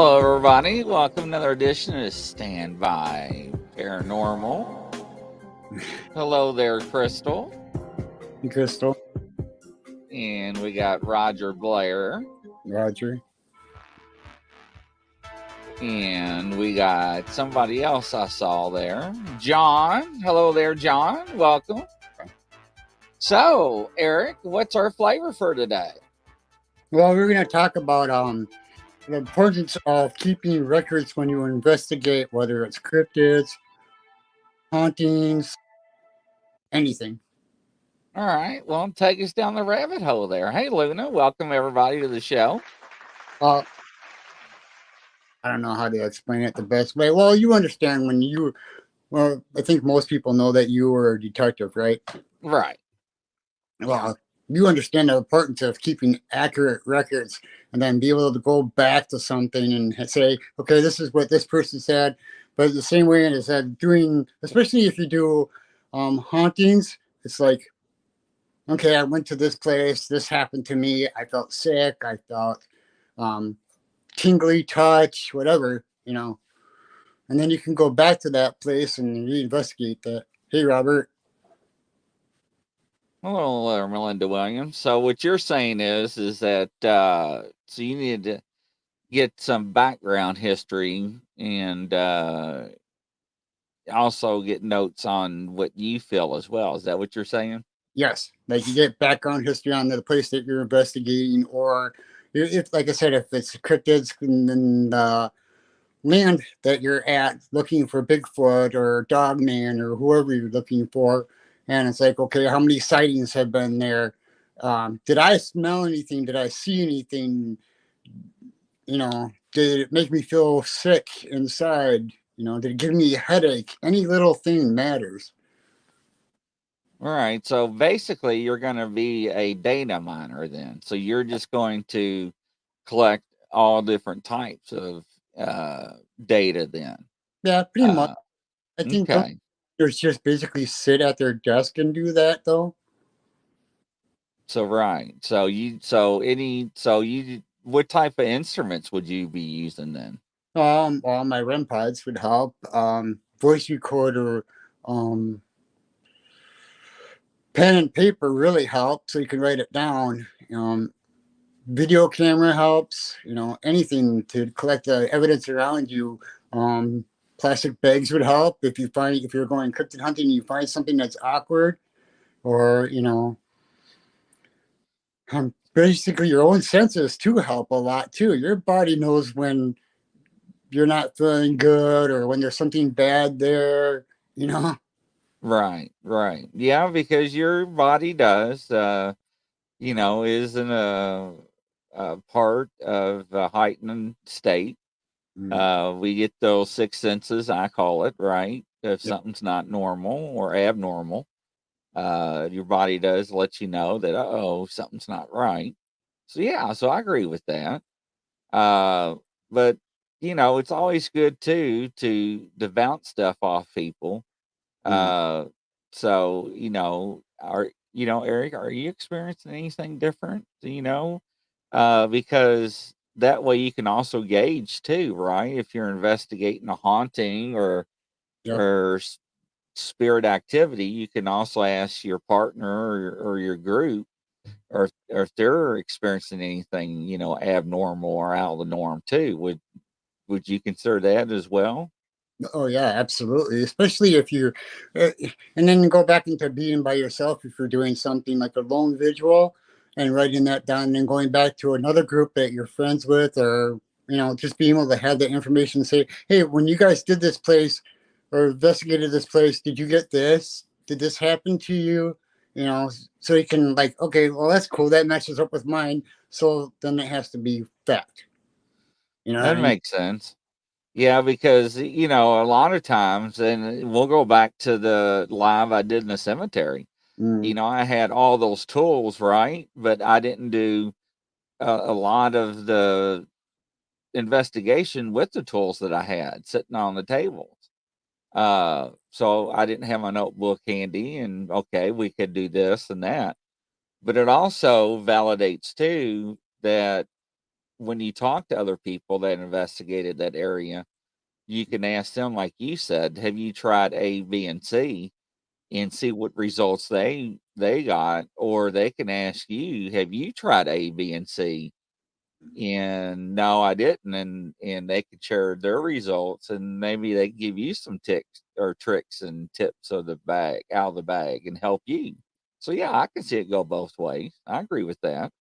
Hello, everybody. Welcome to another edition of Standby Paranormal. Hello there, Crystal. Hey, Crystal. And we got Roger Blair. Roger. And we got somebody else I saw there. John. Hello there, John. Welcome. So, Eric, what's our flavor for today? Well, we're going to talk about the importance of keeping records when you investigate, whether it's cryptids, hauntings, anything. All right. Well, take us down the rabbit hole there. Hey, Luna. Welcome, everybody, to the show. I don't know how to explain it the best way. Well, you understand I think most people know that you were a detective, right? Right. Well, you understand the importance of keeping accurate records and then be able to go back to something and say, okay, this is what this person said. But the same way as doing, especially if you do hauntings, it's like, okay, I went to this place, this happened to me, I felt sick, I felt tingly touch, whatever, and then you can go back to that place and reinvestigate that. Hey, Robert. Hello, Melinda Williams. So what you're saying is that so you need to get some background history and also get notes on what you feel as well. Is that what you're saying? Yes, like you get background history on the place that you're investigating, or if, like I said, if it's cryptids and the land that you're at looking for Bigfoot or Dogman or whoever you're looking for, and it's like, okay, how many sightings have been there? Did I smell anything? Did I see anything? Did it make me feel sick inside? Did it give me a headache? Any little thing matters. All right. So basically, you're going to be a data miner then. So you're just going to collect all different types of data then. Yeah, pretty much. I think Okay. just basically sit at their desk and do that though. So right. What type of instruments would you be using then? All my REM pods would help. Voice recorder, pen and paper really help, so you can write it down. Video camera helps. Anything to collect the evidence around you. Plastic bags would help if you're going cryptid hunting and you find something that's awkward, or basically your own senses too help a lot too. Your body knows when you're not feeling good or when there's something bad there. Right. Yeah, because your body does, is in a part of a heightened state. We get those six senses, I call it, right? If something's not normal or abnormal, your body does let you know that, something's not right. So, yeah, so I agree with that. But, it's always good, too, to bounce stuff off people. So, Eric, are you experiencing anything different? Because that way you can also gauge too, right? If you're investigating a haunting or spirit activity, you can also ask your partner or your group, or if they're experiencing anything, abnormal or out of the norm too. Would you consider that as well? Oh yeah, absolutely. Especially if you're, and then go back into being by yourself if you're doing something like a lone visual, and writing that down, and then going back to another group that you're friends with, or just being able to have the information. Say, hey, when you guys did this place or investigated this place, did you get this? Did this happen to you? So you can like, okay, well that's cool. That matches up with mine. So then it has to be fact. You know what That I mean? makes sense. Yeah, because a lot of times, and we'll go back to the live I did in the cemetery. Mm. I had all those tools, right? But I didn't do a lot of the investigation with the tools that I had sitting on the tables. So I didn't have my notebook handy, and okay, we could do this and that. But it also validates too that when you talk to other people that investigated that area, you can ask them, like you said, have you tried A, B, and C, and see what results they got, or they can ask you, have you tried A, B, and C? And no, I didn't, and they could share their results, and maybe they give you some ticks or tricks and tips of the bag out of the bag and help you. So yeah, I can see it go both ways. I agree with that.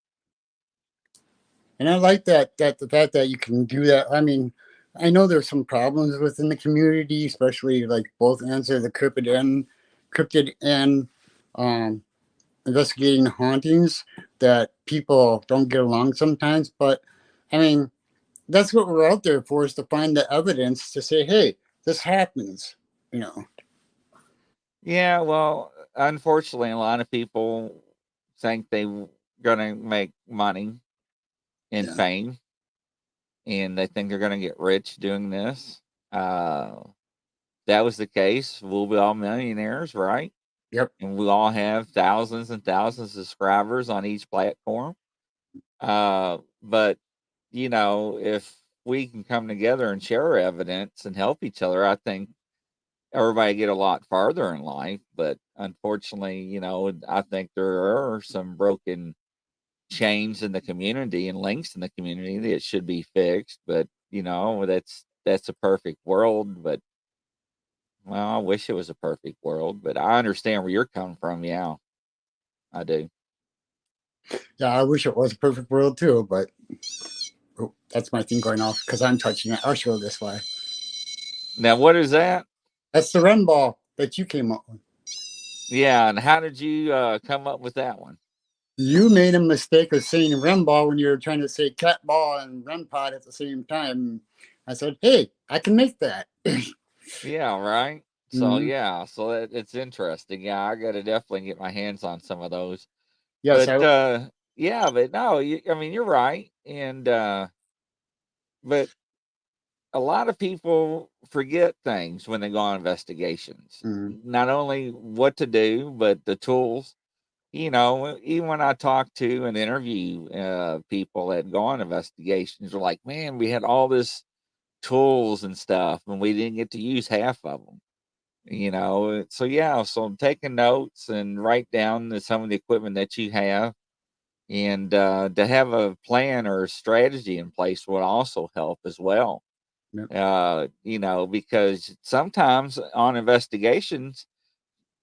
And I like that the fact that you can do that. I mean, I know there's some problems within the community, especially like both ends of the cryptid and um, investigating hauntings, that people don't get along sometimes. But I mean, that's what we're out there for, is to find the evidence to say, hey, this happens. You know. Yeah, well, unfortunately, a lot of people think gonna make money and Yeah. fame, and they think they're gonna get rich doing this. Uh, that was the case. We'll be all millionaires, right? Yep. And we all have thousands and thousands of subscribers on each platform. But if we can come together and share evidence and help each other, I think everybody get a lot farther in life. But unfortunately, I think there are some broken chains in the community and links in the community that should be fixed. But that's a perfect world. But well, I wish it was a perfect world. But I understand where you're coming from. Yeah, I do. Yeah, I wish it was a perfect world too, but oh, that's my thing going off because I'm touching it. I'll show this way. Now, what is that? That's the Ren ball that you came up with. Yeah, and how did you come up with that one? You made a mistake of saying Ren ball when you were trying to say cat ball and Ren pod at the same time. I said, hey, I can make that. Yeah, right. So Mm-hmm. yeah, so it's interesting. Yeah, I got to definitely get my hands on some of those. Yes, But I. yeah, but no, I mean you're right, and but a lot of people forget things when they go on investigations. Mm-hmm. Not only what to do, but the tools. Even when I talk to and interview people that go on investigations, they're like, "Man, we had all this tools and stuff, and we didn't get to use half of them." So yeah, so I'm taking notes and write down some of the equipment that you have, and to have a plan or a strategy in place would also help as well. Yep. Because sometimes on investigations,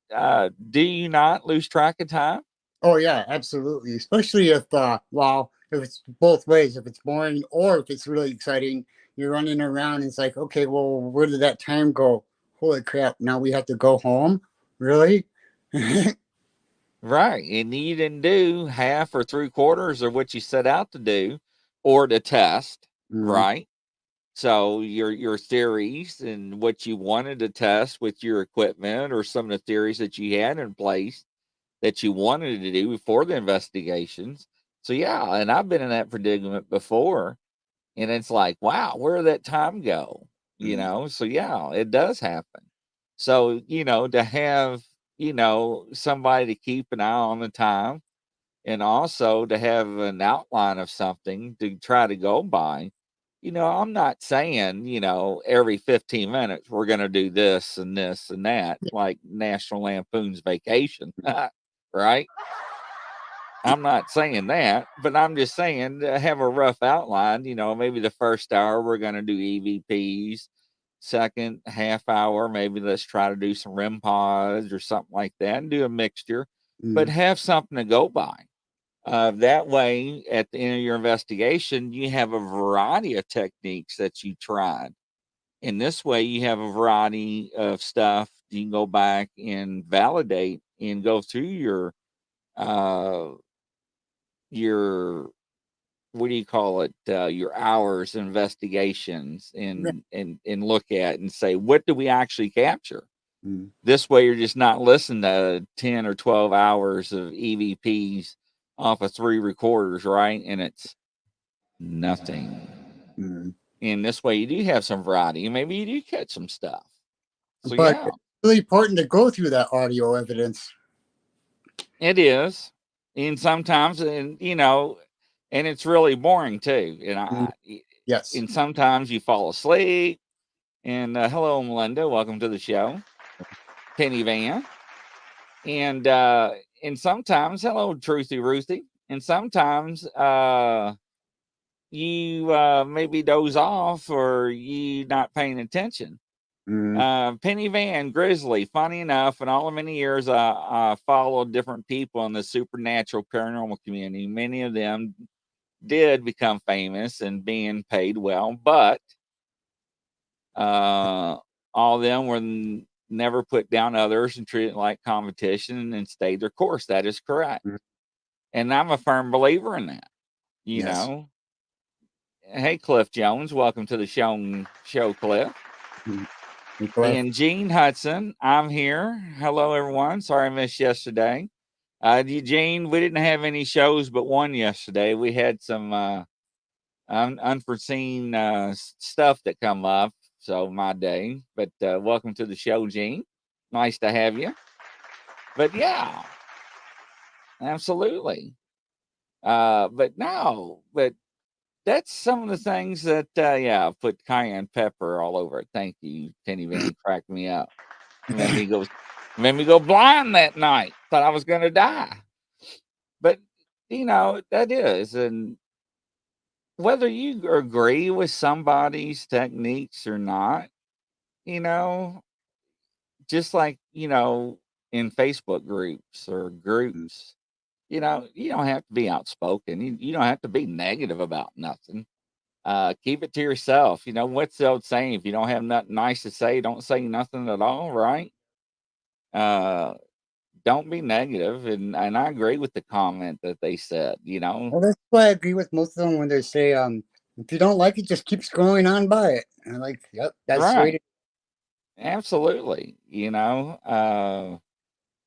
do you not lose track of time? Oh yeah, absolutely. Especially if well, if it's both ways, if it's boring or if it's really exciting, you're running around and it's like, okay, well, where did that time go? Holy crap, now we have to go home? Really? Right. And you didn't do half or three quarters of what you set out to do or to test, Mm-hmm. right? So your theories and what you wanted to test with your equipment, or some of the theories that you had in place that you wanted to do before the investigations. So yeah, and I've been in that predicament before, and it's like, wow, where did that time go? So yeah, it does happen. So, to have, somebody to keep an eye on the time, and also to have an outline of something to try to go by. I'm not saying, every 15 minutes we're going to do this and this and that, like National Lampoon's Vacation, right? I'm not saying that, but I'm just saying to have a rough outline. Maybe the first hour we're going to do EVPs, second half hour, maybe let's try to do some REM pods or something like that and do a mixture, but Mm-hmm. have something to go by. That way, at the end of your investigation, you have a variety of techniques that you tried. In this way, you have a variety of stuff you can go back and validate and go through uh, your what do you call it? Your hours investigations, and look at and say, what do we actually capture? Mm-hmm. This way, you're just not listening to 10 or 12 hours of EVPs off of three recorders, right? And it's nothing. Mm-hmm. And this way, you do have some variety. Maybe you do catch some stuff. So, But yeah, it's really important to go through that audio evidence. it is. And sometimes, and and it's really boring too. And Mm, yes. and sometimes you fall asleep. And hello, Melinda, welcome to the show, Penny Van. And sometimes hello, Truthy Ruthie. And sometimes you maybe doze off or you not paying attention. Mm, Penny Van Grizzly. Funny enough, in all the many years I followed different people in the supernatural paranormal community, many of them did become famous and being paid well, but all of them were never put down others and treated like competition and stayed their course. That is correct, mm, and I'm a firm believer in that. You yes. know, hey Cliff Jones, welcome to the show, Cliff. Mm, Nicholas. And Gene Hudson, I'm here. Hello, everyone. Sorry I missed yesterday. Gene, we didn't have any shows but one yesterday. We had some unforeseen stuff that come up. So my day. But welcome to the show, Gene. Nice to have you. But yeah, absolutely. But no, but that's some of the things that yeah, put cayenne pepper all over it. Thank you, Penny Van. Cracked me up. Made me go made me go blind that night. Thought I was gonna die. But that is, and whether you agree with somebody's techniques or not, you know, just like, in Facebook groups or Mm, groups, you don't have to be outspoken. You don't have to be negative about nothing. Keep it to yourself. What's the old saying? If you don't have nothing nice to say, don't say nothing at all, right? Uh, don't be negative, and I agree with the comment that they said. well, that's why I agree with most of them when they say, if you don't like it, just keep scrolling on by it. And I'm like, yep, that's the way Right? to. Absolutely.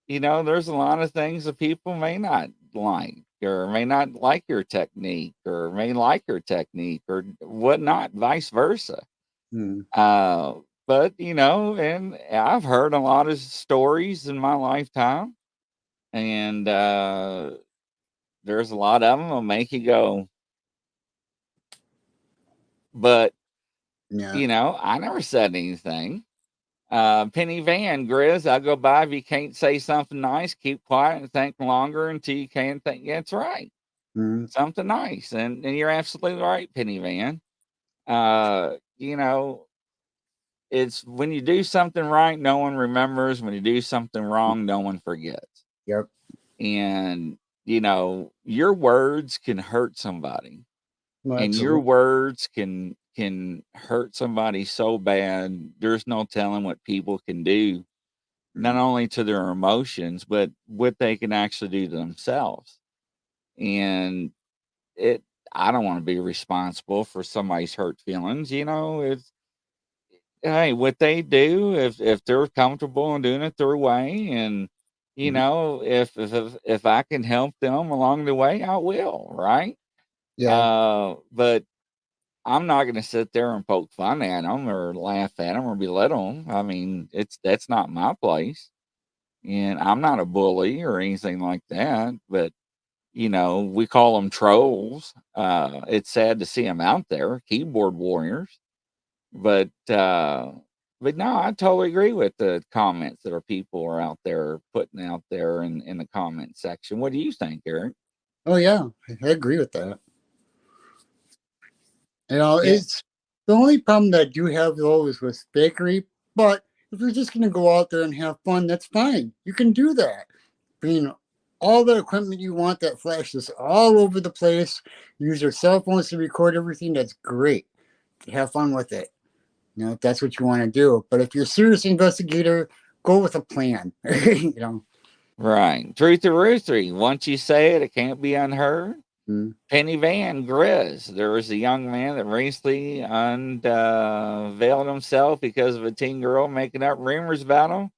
There's a lot of things that people may not like, or may not like your technique, or may like your technique, or whatnot, vice versa. Mm, Uh, but and I've heard a lot of stories in my lifetime, and there's a lot of them will make you go, but yeah. I never said anything. Penny Van, Grizz, I'll go by if you can't say something nice, keep quiet and think longer until you can think. Yeah, that's right. Mm, Something nice. And you're absolutely right, Penny Van. Uh, you know, it's when you do something right, no one remembers. When you do something wrong, no one forgets. yep. And, your words can hurt somebody. Well, And your absolutely. words can hurt somebody so bad, there's no telling what people can do, not Mm, only to their emotions, but what they can actually do to themselves. And it, I don't want to be responsible for somebody's hurt feelings. It's, hey, what they do, if they're comfortable in doing it their way, and mm, if I can help them along the way, I will, right? yeah. But I'm not going to sit there and poke fun at them or laugh at them or belittle them. I mean, that's not my place. And I'm not a bully or anything like that, but we call them trolls. It's sad to see them out there, keyboard warriors. But but no, I totally agree with the comments that people are out there putting out there in the comment section. What do you think, Eric? Oh, yeah. I agree with that. Yeah. It's the only problem that I do have though is with bakery. But if you're just gonna go out there and have fun, that's fine. You can do that. Bring all the equipment you want that flashes all over the place. Use your cell phones to record everything. That's great. Have fun with it. If that's what you want to do. But if you're a serious investigator, go with a plan. you know. Right. Truth or Ruthery. Once you say it, it can't be unheard. Mm, Penny Van Grizz. There was a young man that recently unveiled himself because of a teen girl making up rumors about him,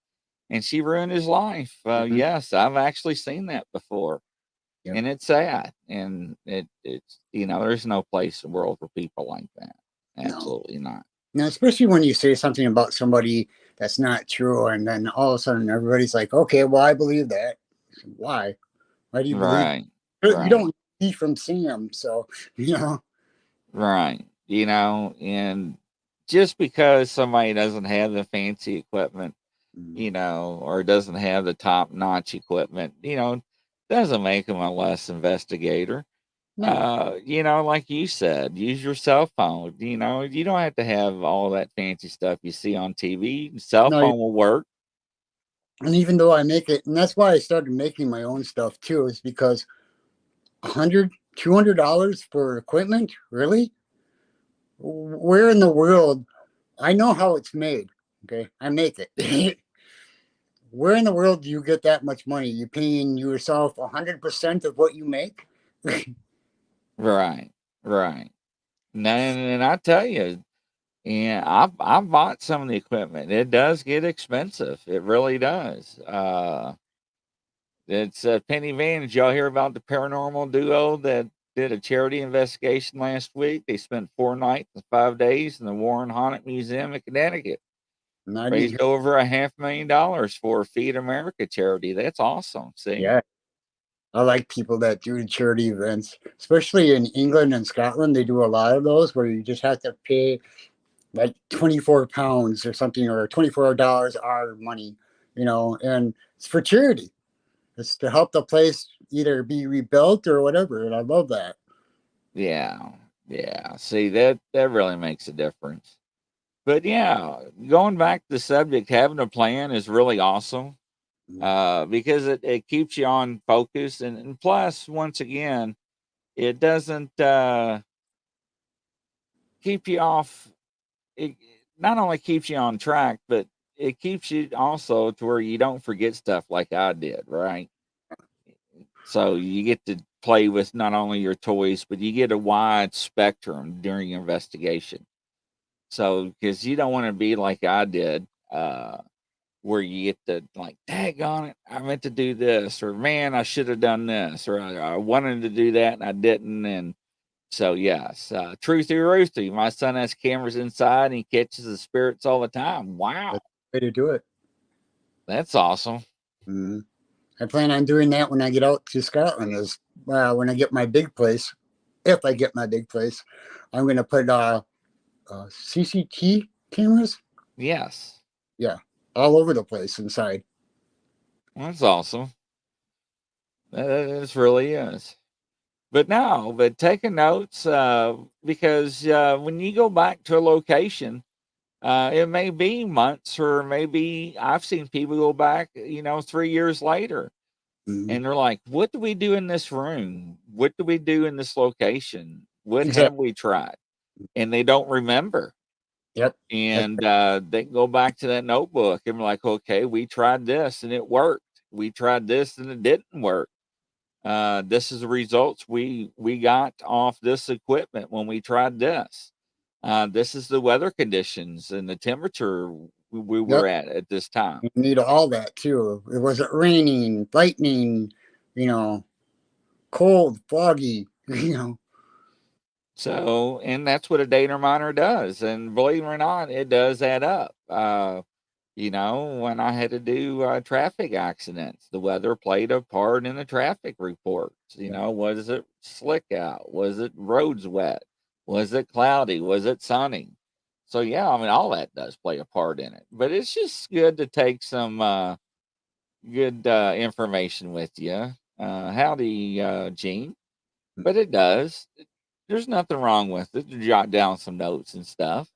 and she ruined his life. mhm, Yes, I've actually seen that before, yep. and it's sad. And it's there's no place in the world for people like that. No. Absolutely not. Now, especially when you say something about somebody that's not true, and then all of a sudden everybody's like, "Okay, well, I believe that." Why? Why do you believe? Right. You Right. don't. see from seeing them. So, you know, Right. And just because somebody doesn't have the fancy equipment, mm, or doesn't have the top notch equipment, doesn't make them a less investigator. no, Like you said, use your cell phone. You don't have to have all that fancy stuff you see on TV. Cell no. phone will work. And even though I make it, and that's why I started making my own stuff too, is because $100, $200 for equipment, really? Where in the world? I know how it's made. Okay, I make it. Where in the world do you get that much money? You paying yourself 100% of what you make? Right. Right. And I tell you, and I've bought some of the equipment. It does get expensive. It really does. It's Penny Van. Did y'all hear about the paranormal duo that did a charity investigation last week? They spent 4 nights and 5 days in the Warren Haunted Museum in Connecticut. And I didn't hear. Raised over $500,000 for Feed America charity. That's awesome. See? Yeah, I like people that do charity events, especially in England and Scotland. They do a lot of those where you just have to pay like 24 pounds or something, or $24 our money, and it's for charity. It's to help the place either be rebuilt or whatever. And I love that. Yeah. Yeah. See, that really makes a difference. But yeah, going back to the subject, having a plan is really awesome. Because it keeps you on focus, and plus, once again, it doesn't keep you off. It not only keeps you on track, but it keeps you also to where you don't forget stuff like I did, right? So you get to play with not only your toys, but you get a wide spectrum during your investigation. So because you don't want to be like I did, where you get to like, daggone it, I meant to do this, or man, I should have done this, or I wanted to do that and I didn't. And so, yes, truthy roosty. My son has cameras inside and he catches the spirits all the time. Wow, That's the way to do it. that's awesome. Mhm. I plan on doing that when I get out to Scotland. Is when I get my big place. If I get my big place, I'm going to put CCT cameras. Yes, Yeah, all over the place inside. that's awesome. That really is. But no, but taking notes because when you go back to a location, it may be months, or maybe I've seen people go back, 3 years later, Mhm. and they're like, "What do we do in this room? What do we do in this location? What have Exactly. we tried?" And they don't remember. Yep. That's And they go back to that notebook and be like, "Okay, we tried this and it worked. We tried this and it didn't work. This is the results we got off this equipment when we tried this. This is the weather conditions and the temperature we yep. were at this time." You need all that too. It wasn't raining, lightning, you know, cold, foggy. So, and that's what a data miner does. And believe it or not, it does add up. When I had to do traffic accidents, the weather played a part in the traffic reports. Was it slick out? Was it roads wet? Was it cloudy? Was it sunny? So, yeah, I mean, all that does play a part in it. But it's just good to take some good information with you. Howdy, Gene. But it does. There's nothing wrong with it to jot down some notes and stuff.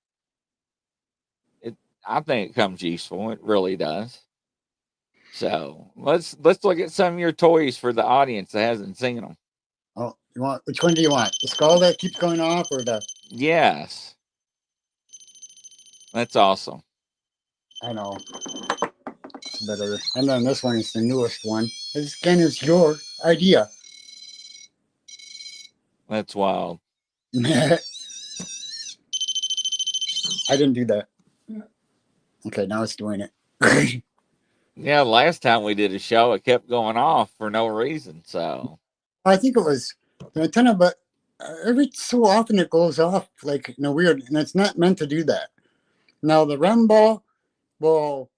It, I think it comes useful. It really does. So let's look at some of your toys for the audience that hasn't seen them. Oh, you want which one do you want? The skull that keeps going off, or the? Yes, that's awesome. I know it's better. And then this one is the newest one. This again is your idea. That's wild. I didn't do that. Okay, now it's doing it. Yeah, last time we did a show, it kept going off for no reason. So I think it was the antenna, but every so often it goes off like weird, and it's not meant to do that. Now the REM ball will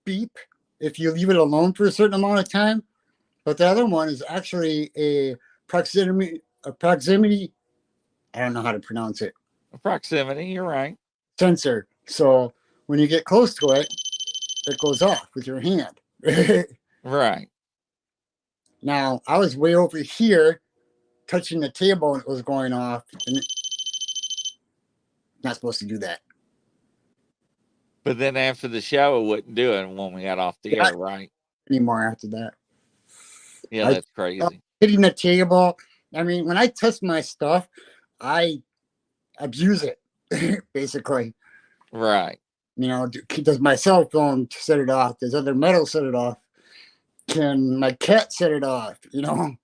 beep if you leave it alone for a certain amount of time, but the other one is actually a proximity. I don't know how to pronounce it. Proximity, you're right. Sensor. So when you get close to it, it goes off with your hand. Right. Now I was way over here touching the table and it was going off, and not supposed to do that. But then after the show, it wouldn't do it when we got off the air, right? Anymore after that. Yeah, that's crazy. Hitting the table. I mean, when I touch my stuff, I abuse it, basically. Right. You know, does my cell phone set it off? Does other metal set it off? Can my cat set it off? You know?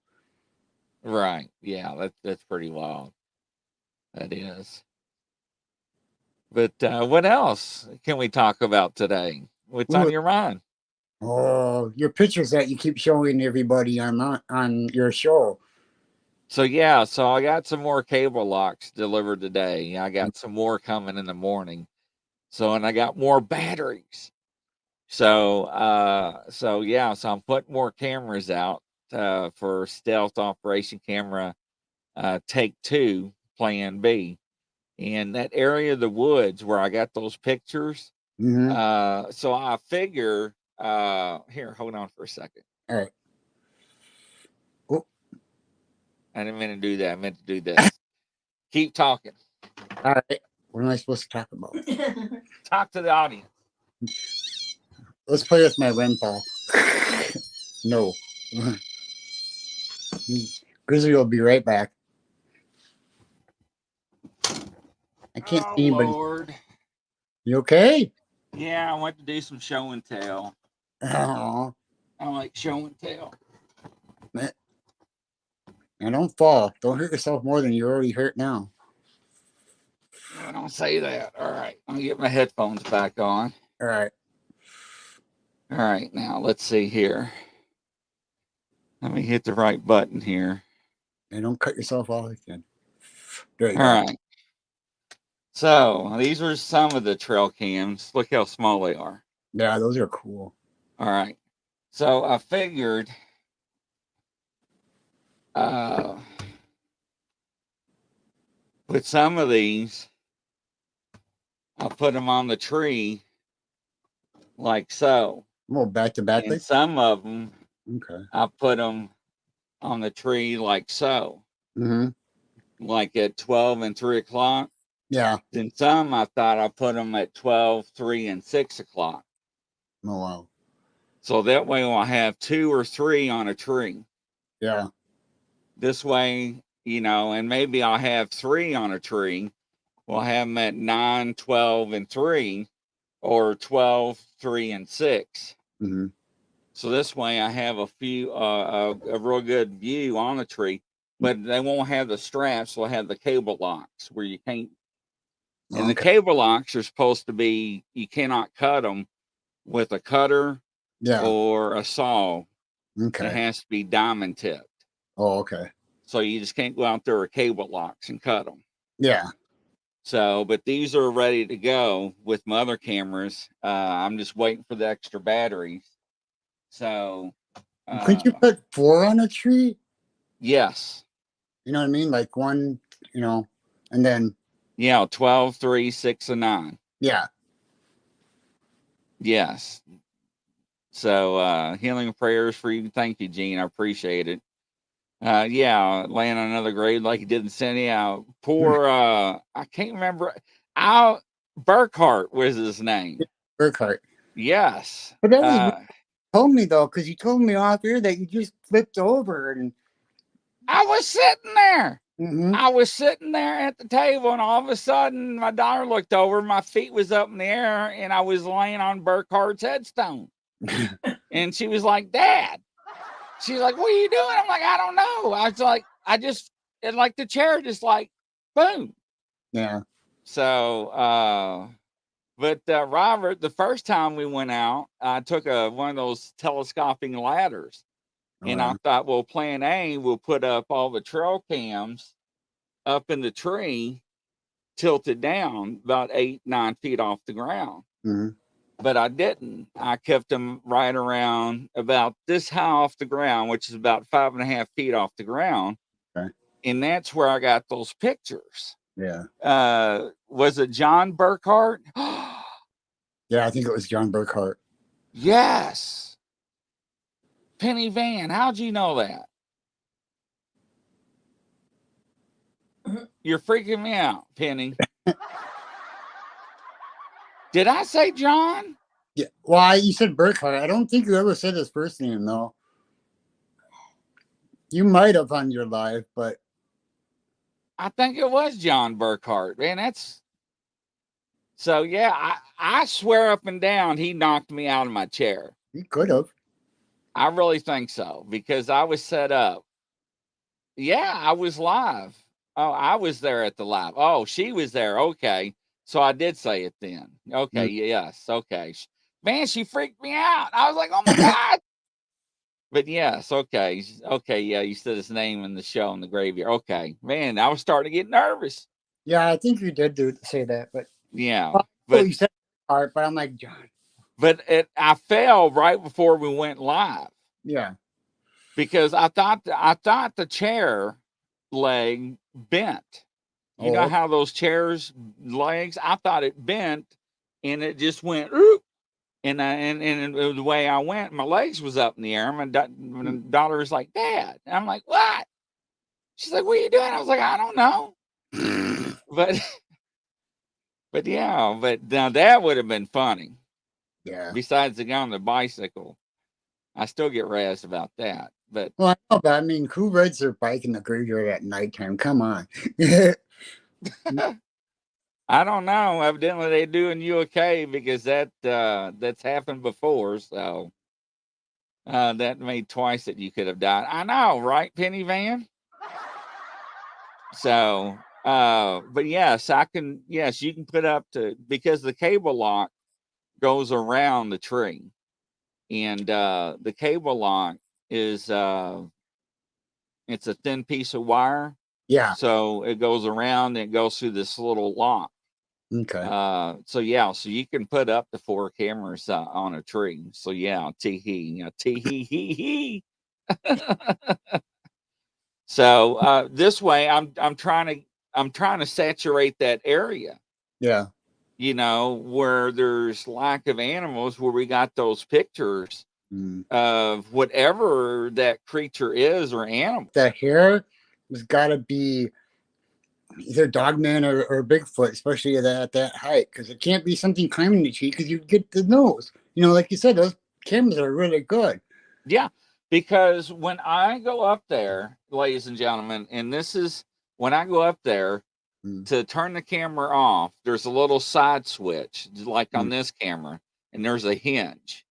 Right. Yeah, that's pretty wild. That is. But what else can we talk about today? What's on your mind? Oh, your pictures that you keep showing everybody on your show. So yeah, so I got some more cable locks delivered today. I got some more coming in the morning. So and I got more batteries. So yeah, so I'm putting more cameras out for stealth operation camera take 2 plan B. In that area of the woods where I got those pictures. Mm-hmm. So I figure here, hold on for a second. All right. Oh. I didn't mean to do that. I meant to do this. Keep talking. All right. What am I supposed to talk about? Talk to the audience. Let's play with my REM ball. No. Grizzly will be right back. I can't see anybody. Lord. You okay? Yeah, I went to do some show and tell. Oh. I like show and tell. And don't fall. Don't hurt yourself more than you're already hurt now. I don't say that. All right. I'll get my headphones back on. All right. All right. Now let's see here. Let me hit the right button here. And don't cut yourself off again. There you go. All right. So these are some of the trail cams. Look how small they are. Yeah, those are cool. All right. So I figured with some of these, I'll put them on the tree like so. Well, back to back. And some of them, okay, I'll put them on the tree like so. Mm-hmm. Like at 12 and 3 o'clock. Yeah. Then some I thought I'd put them at 12, 3, and 6 o'clock. Oh, wow. So that way I'll have 2 or 3 on a tree. Yeah. This way, you know, and maybe I'll have 3 on a tree. We'll have them at 9, 12, and 3, or 12, 3, and 6. Mm-hmm. So this way I have a real good view on the tree, but they won't have the straps. They'll have the cable locks where you can't. And the cable locks are supposed to be, you cannot cut them with a cutter or a saw. Okay. It has to be diamond tipped. Oh, okay. So you just can't go out there with cable locks and cut them. Yeah. So, but these are ready to go with my other cameras. I'm just waiting for the extra batteries. So. Couldn't you put 4 on a tree? Yes. You know what I mean? Like 1, you know, and then. Yeah, 12, 3, 6, and 9. Yeah. Yes. So healing prayers for you. Thank you, Gene. I appreciate it. Yeah, laying on another grave like he did in Sandy. Poor I can't remember. Burkhart was his name. Burkhart. Yes. But that was told me though, because you told me off here that you just flipped over and I was sitting there. Mm-hmm. I was sitting there at the table, and all of a sudden, my daughter looked over. My feet was up in the air, and I was laying on Burkhart's headstone. And she was like, "Dad." She's like, "What are you doing?" I'm like, "I don't know." I was like, like the chair just like, boom. Yeah. So, but Robert, the first time we went out, I took one of those telescoping ladders. And I thought, well, plan A, we'll put up all the trail cams up in the tree, tilted down about 8, 9 feet off the ground. Mm-hmm. But I didn't. I kept them right around about this high off the ground, which is about 5.5 feet off the ground. and that's where I got those pictures. Yeah. Was it John Burkhart? Yeah, I think it was John Burkhart. Yes. Penny Van, how'd you know that? You're freaking me out, Penny. Did I say John? Yeah. Well, you said Burkhart. I don't think you ever said his first name, though. You might have on your live, but I think it was John Burkhart. Man, that's so yeah, I swear up and down he knocked me out of my chair. he could have. I really think so because I was set up. Yeah, I was live. Oh, I was there at the live. Oh, she was there. Okay. So I did say it then. Okay, yes. Okay. Man, she freaked me out. I was like, oh my God. But yes, okay. Okay, yeah, you said his name in the show in the graveyard. Okay. Man, I was starting to get nervous. Yeah, I think you did say that, but Yeah. but you said Burkhart, but I'm like, John. But I fell right before we went live. Yeah. Because I thought the chair leg bent. You know how those chairs legs? I thought it bent, and it just went. Oop, and the way I went, my legs was up in the air. My daughter was like, "Dad," and I'm like, "What?" She's like, "What are you doing?" I was like, "I don't know," but yeah, but now that would have been funny. Yeah. Besides the guy on the bicycle, I still get razzed about that. But well, I know, but I mean, who rides their bike in the graveyard at nighttime? Come on. I don't know. Evidently, they're doing you okay because that's happened before. So that made twice that you could have died. I know, right, Penny Van? So, but yes, I can. Yes, you can put up to because the cable lock goes around the tree, and the cable lock is it's a thin piece of wire. Yeah. So it goes around and it goes through this little lock. Okay. So yeah, so you can put up to 4 cameras on a tree. So yeah, tee hee. So this way, I'm trying to saturate that area. Yeah. You know, where there's lack of animals, where we got those pictures of whatever that creature is or animal. The hair has got to be either Dogman or Bigfoot, especially at that height, because it can't be something climbing the tree because you get the nose. You know, like you said, those cameras are really good. Yeah, because when I go up there, ladies and gentlemen, and this is when I go up there to turn the camera off, there's a little side switch, like on this camera, and there's a hinge.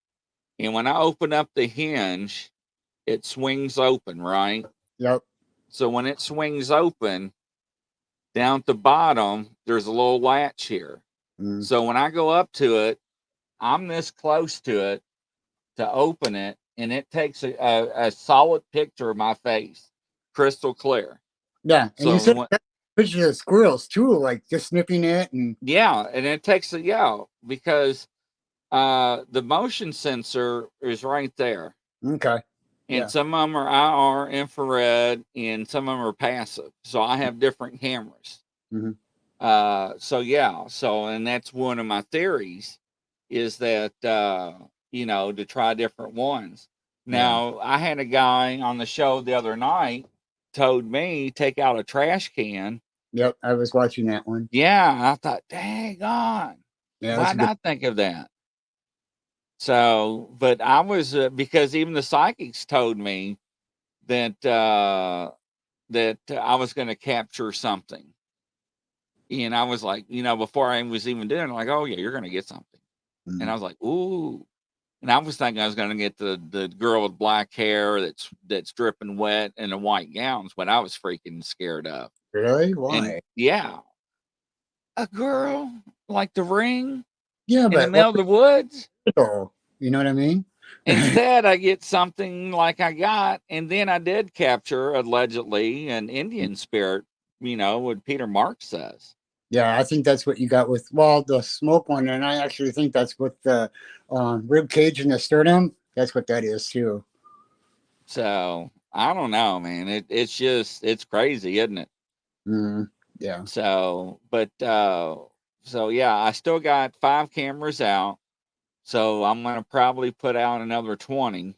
And when I open up the hinge, it swings open, right? Yep. So when it swings open, down at the bottom, there's a little latch here. So when I go up to it, I'm this close to it to open it, and it takes a solid picture of my face, crystal clear. Yeah, and so you said pictures of squirrels too, like just sniffing it, and yeah, and it takes because the motion sensor is right there. Okay. And some of them are IR, infrared, and some of them are passive. So I have different cameras. And that's one of my theories is that to try different ones. Now I had a guy on the show the other night told me take out a trash can. Yep, I was watching that one. Yeah, I thought, dang on. Yeah, why not think of that? So, but I was because even the psychics told me that I was going to capture something, and I was like, before I was even doing it, like, oh yeah, you're going to get something, and I was like, ooh, and I was thinking I was going to get the girl with black hair that's dripping wet in the white gowns, what I was freaking scared of. Really? Why? And, yeah, a girl like The Ring. Yeah, in but the middle of the woods. You know what I mean? Instead, I get something like I got, and then I did capture allegedly an Indian spirit. What Peter Marks says. Yeah, I think that's what you got with the smoke one, and I actually think that's with the rib cage and the sternum. That's what that is too. So I don't know, man. It's crazy, isn't it? Mm, yeah. So, but so yeah, I still got 5 cameras out. So I'm gonna probably put out another 20,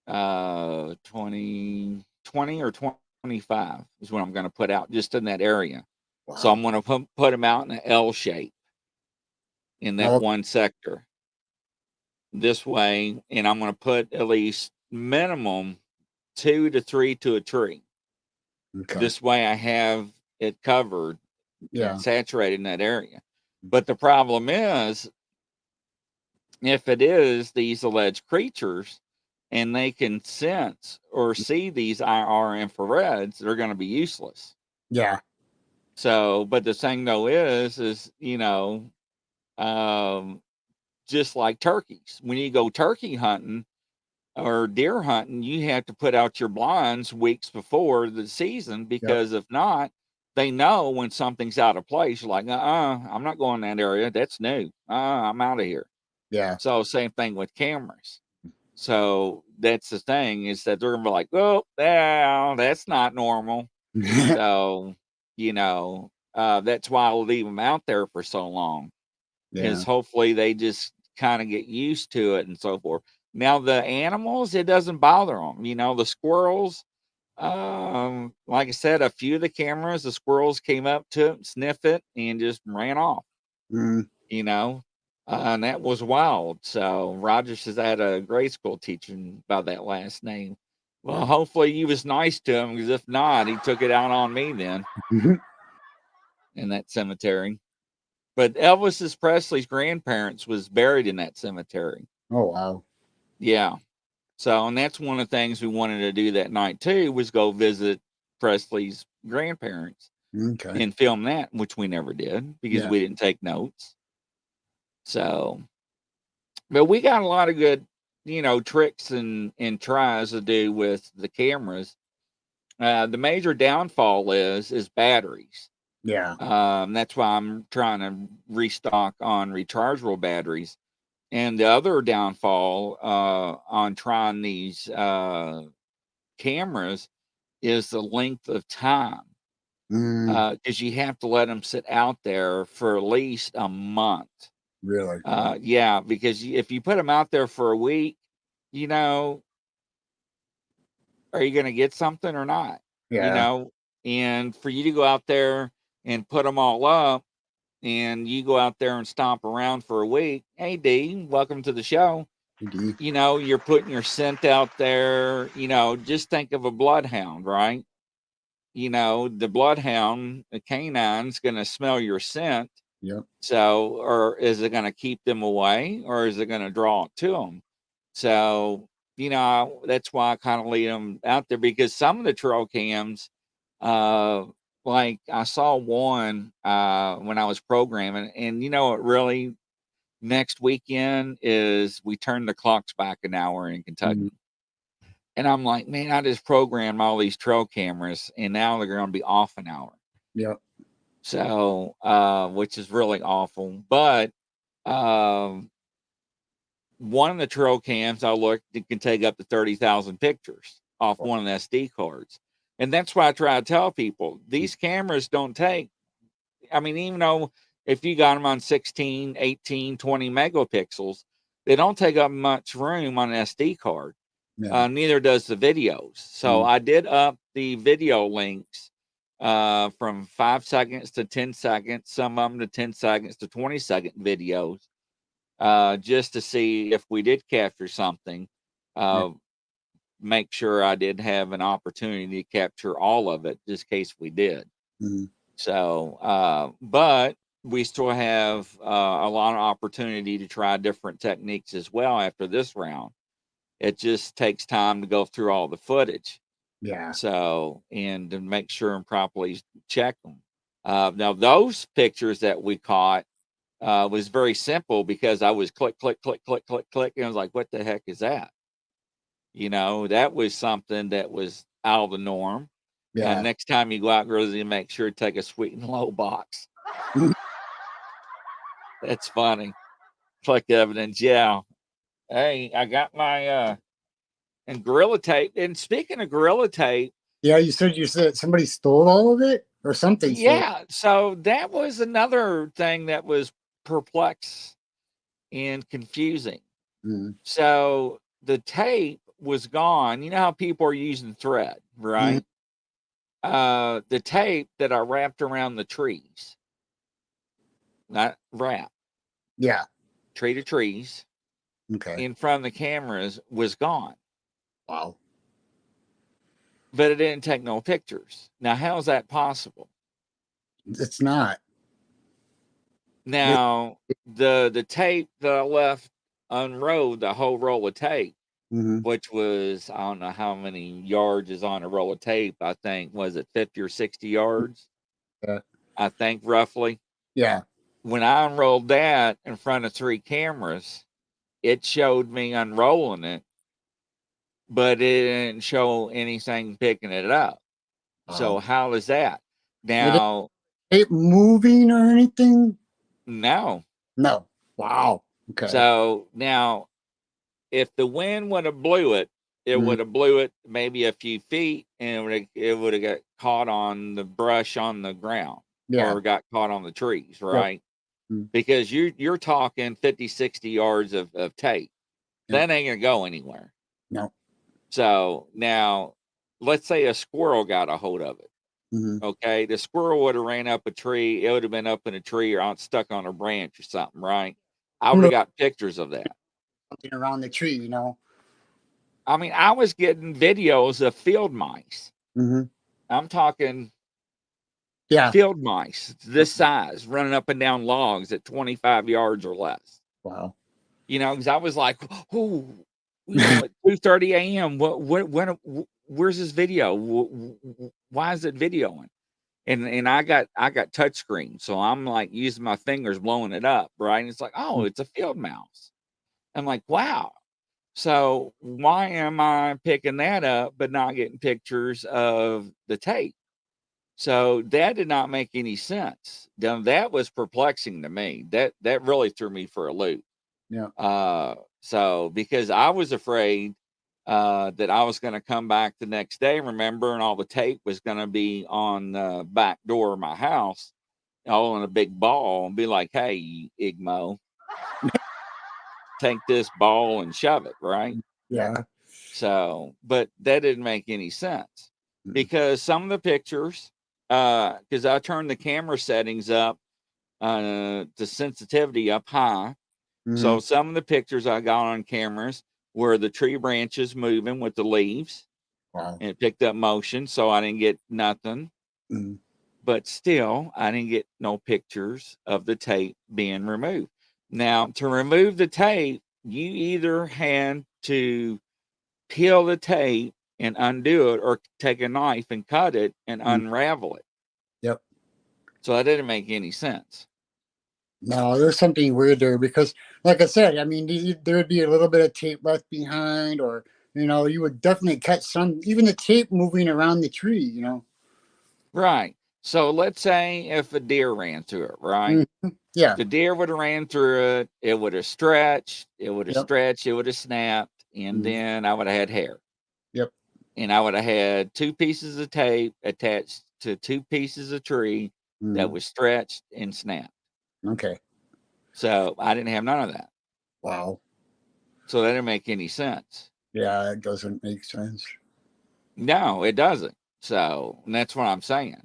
20 or 25 is what I'm gonna put out just in that area. So Wow. I'm gonna put them out in an L shape in that Oh, one sector this way, and I'm gonna put at least minimum 2 to 3 to a tree. okay. This way I have it covered and Yeah. saturated in that area. But the problem is, if it is these alleged creatures and they can sense or see these IR infrareds, they're going to be useless. Yeah. So, but the thing though is, um, just like turkeys, when you go turkey hunting or deer hunting, you have to put out your blinds weeks before the season Yep. because if not, they know when something's out of place. You're like, I'm not going in that area. That's new. I'm out of here. Yeah. So same thing with cameras. So that's the thing is that they're gonna be like, oh, yeah, that's not normal. So, that's why I'll leave them out there for so long. Yeah. Is hopefully they just kind of get used to it and so forth. Now the animals, it doesn't bother them. The squirrels. Like I said, a few of the cameras, the squirrels came up to it, sniff it, and just ran off. Mm, You know, and that was wild. So Roger says I had a grade school teaching by that last name. yeah. Well, hopefully you was nice to him because if not, he took it out on me then Mhm. in that cemetery. But Elvis's Presley's grandparents was buried in that cemetery. Oh wow. Yeah. So, and that's one of the things we wanted to do that night too was go visit Presley's grandparents Okay. and film that, which we never did because Yeah. we didn't take notes. So, but we got a lot of good, tricks and tries to do with the cameras. The major downfall is batteries. Yeah. That's why I'm trying to restock on rechargeable batteries. And the other downfall on trying these cameras is the length of time Mm, because you have to let them sit out there for at least a month. really. Yeah, because if you put them out there for a week, you know, are you going to get something or not? You Yeah. know, and for you to go out there and put them all up, and you go out there and stomp around for a week. Hey, D, welcome to the show. Indeed. You're putting your scent out there. Just think of a bloodhound, right? The bloodhound, the canine's going to smell your scent. Yep. So, or is it going to keep them away or is it going to draw it to them? So, that's why I kind of leave them out there because some of the trail cams, uh, like I saw one when I was programming, and it really next weekend is we turn the clocks back an hour in Mm, Kentucky. And I'm like, man, I just programmed all these trail cameras and now they're going to be off an hour. yep. So, which is really awful. But um, one of the trail cams I looked it can take up to 30,000 pictures off one of the SD cards. And that's why I try to tell people these cameras don't take, I mean, even though if you got them on 16, 18, 20 megapixels, they don't take up much room on an SD card. Yeah. Neither does the videos. So Mm, I did up the video links from 5 seconds to 10 seconds, some of them to 10 seconds to 20-second videos, just to see if we did capture something. yeah. Uh, make sure I did have an opportunity to capture all of it, just in case we did. Mm, So, but we still have a lot of opportunity to try different techniques as well after this round. It just takes time to go through all the footage. yeah. So, and to make sure and properly check them. Now, those pictures that we caught was very simple because I was click, click, click, click, click, click. And I was like, what the heck is that? That was something that was out of the norm. Yeah. Next time you go out, Rosie, make sure to take a sweet and low box. That's funny. Click evidence. Yeah. Hey, I got my And Gorilla Tape. And speaking of Gorilla Tape, Yeah, you said somebody stole all of it or something stole. yeah, so that was another thing that was perplex and confusing. Mm-hmm. So the tape was gone. You know how people are using thread, Mm-hmm. right? The tape that I wrapped around the trees, not wrap, Yeah. tree to trees Okay. in front of the cameras was gone, Wow. but it didn't take no pictures. Now, how is that possible? It's not. Now, the tape that I left unrolled, the whole roll of tape, Mm-hmm. which was, I don't know how many yards is on a roll of tape. I think, was it 50 or 60 yards? Yeah. I think roughly. Yeah. When I unrolled that in front of 3 cameras, it showed me unrolling it, but it didn't show anything picking it up. So Wow. how is that? It Now, ain't moving or anything. no. No. Wow. Okay. So now, if the wind would have blew it, it Mm-hmm. would have blew it maybe a few feet, and it would have got caught on the brush on the ground Yeah. or got caught on the trees, Yep. right? Mm. Because you're talking 50, 60 yards of tape. Yep. That ain't gonna go anywhere. No. So now, let's say a squirrel got a hold of it. Mm-hmm. Okay, the squirrel would have ran up a tree. It would have been up in a tree or out stuck on a branch or something, right? I would have got pictures of that. Something around the tree, you know. I mean, I was getting videos of field mice. Mm-hmm. I'm talking Yeah. field mice this size running up and down logs at 25 yards or less. Wow. Because I was like, oh, at 2:30 a.m. Where's this video? Why is it videoing? And I got touch screen, so I'm like using my fingers blowing it up, right? And it's like, oh, it's a field mouse. I'm like, wow. So why am I picking that up but not getting pictures of the tape? So that did not make any sense. Now, that was perplexing to me. That really threw me for a loop. Yeah. So because I was afraid that I was going to come back the next day, remember, and all the tape was going to be on the back door of my house, all in a big ball, and be like, "Hey, Igmo, take this ball and shove it," right? Yeah. So, but that didn't make any sense Mm-hmm. because some of the pictures, because I turned the camera settings up, the sensitivity up high. Mm-hmm. So some of the pictures I got on cameras were the tree branches moving with the leaves, Wow. and it picked up motion. So I didn't get nothing, Mm-hmm. but still, I didn't get no pictures of the tape being removed. Now, to remove the tape, you either had to peel the tape and undo it, or take a knife and cut it and Mm-hmm. unravel it. Yep. So that didn't make any sense. No, there's something weird there because, like I said, I mean, there would be a little bit of tape left behind, or you would definitely catch some, even the tape moving around the tree. Right. So let's say if a deer ran through it, right? Mm-hmm. Yeah. The deer would have ran through it. It would have stretched. It would have Yep. stretched. It would have snapped. And Mm-hmm. then I would have had hair. Yep. And I would have had 2 pieces of tape attached to 2 pieces of tree that Mm-hmm. was stretched and snapped. Okay. So I didn't have none of that. Wow. So that didn't make any sense. Yeah, it doesn't make sense. No, it doesn't. So that's what I'm saying.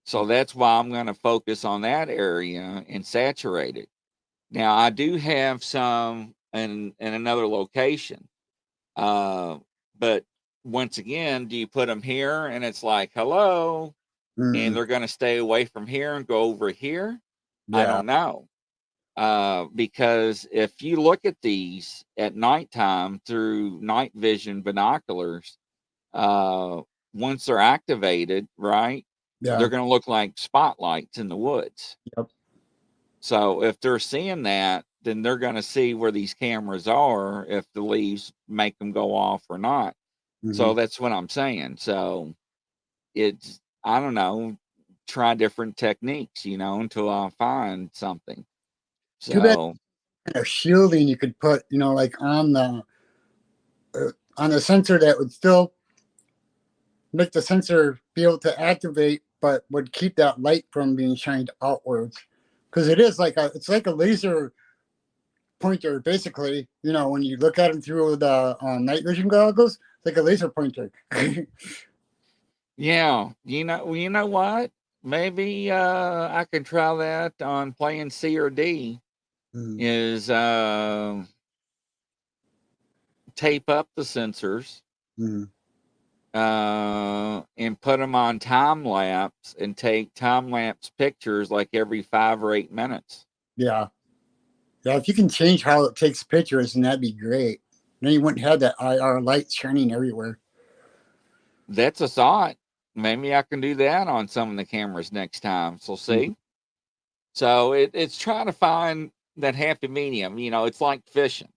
So that's why I'm going to focus on that area and saturate it. Now I do have some in another location. Uh, but once again, do you put them here and it's like, hello, and Mm-mm. they're going to stay away from here and go over here? I Yeah. don't know. Because if you look at these at nighttime through night vision binoculars, uh, once they're activated, right, they're Yeah. going to look like spotlights in the woods. Yep. So if they're seeing that, then they're going to see where these cameras are if the leaves make them go off or not. Mm-hmm. So that's what I'm saying. So it's, I don't know, try different techniques, until I find something. Too bad So kind of shielding you could put, like on on a sensor that would still make the sensor be able to activate, but would keep that light from being shined outwards. Because it is like it's like a laser pointer, basically. You know, when you look at them through the night vision goggles, it's like a laser pointer. Yeah, you know what? Maybe I can try that on playing C or D. Mm, Is tape up the sensors mm, and put them on time lapse and take time lapse pictures like every 5 or 8 minutes. yeah, yeah. If you can change how it takes pictures, then that'd be great. Then you wouldn't have that IR light shining everywhere. That's a thought. Maybe I can do that on some of the cameras next time. So Mhm. see, so it's trying to find that happy medium. You know, it's like fishing.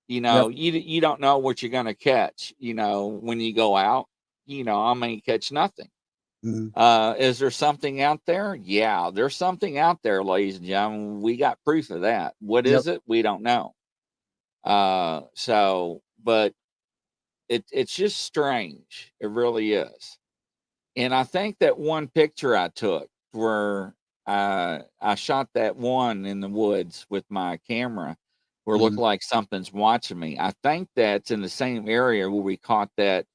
You Yep. know, you don't know what you're gonna catch. You know, when you go out, you know, I may catch nothing. Mm, Is there something out there? Yeah, there's something out there, ladies and gentlemen. We got proof of that. What yep. is it? We don't know. But it's just strange. It really is. And I think that one picture I took where I shot that one in the woods with my camera where it looked Mm, like something's watching me. I think that's in the same area where we caught that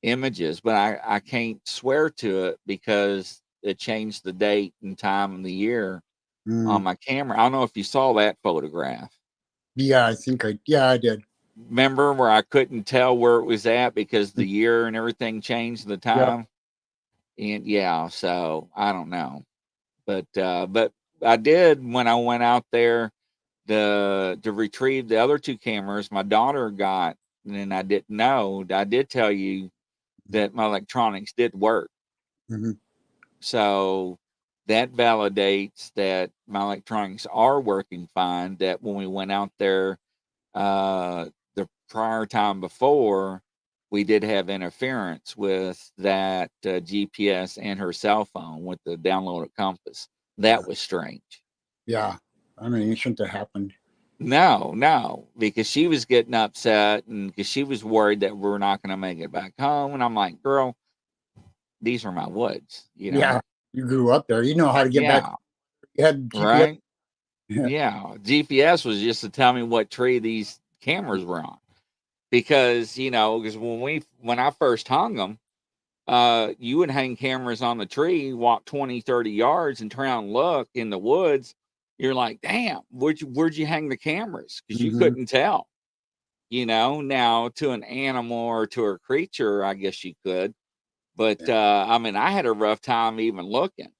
images, but I can't swear to it because it changed the date and time and the year on mm. my camera. I don't know if you saw that photograph. Yeah, I think I did. Remember where I couldn't tell where it was at because the year and everything changed the Yep. time? And yeah, so I don't know. But I did when I went out there to retrieve the other two cameras my daughter got, and I didn't know. I did tell you that my electronics did work. Hmm. So that validates that my electronics are working fine. That when we went out there the prior time before, we did have interference with that GPS and her cell phone with the downloaded compass. That was strange. Yeah. I mean, it shouldn't have happened. No, no, because she was getting upset and because she was worried that we're not going to make it back home. And I'm like, girl, these are my woods, you know? Yeah. You grew up there. You know how to get back. Yeah, You had GPS. right. Yeah, GPS was just to tell me what tree these cameras were on because because when I first hung them, you would hang cameras on the tree, walk 20, 30 yards, and turn around and look in the woods. You're like, damn, where'd you hang the cameras? Because you Hmm. couldn't tell. Now to an animal or to a creature, I guess you could. But Yeah. I mean, I had a rough time even looking.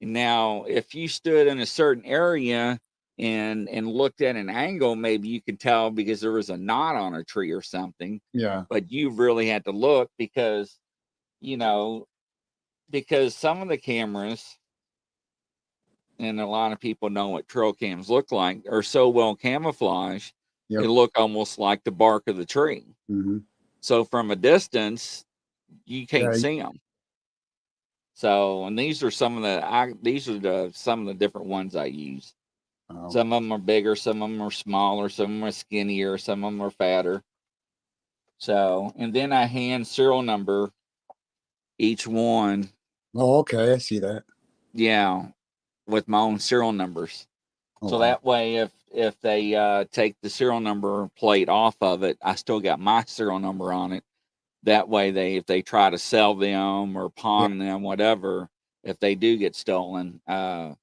Now, if you stood in a certain area and looked at an angle, maybe you could tell because there was a knot on a tree or something. Yeah. But you really had to look you know, because some of the cameras, and a lot of people know what trail cams look like, are so well camouflaged, they Yep. look almost like the bark of the tree. Hmm. So from a distance, you can't Yeah. see them. So, and these are some of the different ones I use. Oh. Some of them are bigger, some of them are smaller, some of them are skinnier, some of them are fatter. So, and then I hand serial number each one. Oh, okay. I see that. Yeah, with my own serial numbers. Oh, So wow. that way, if they take the serial number plate off of it, I still got my serial number on it. That way, if they try to sell them or Yeah. pawn them, whatever, if they do get stolen, they're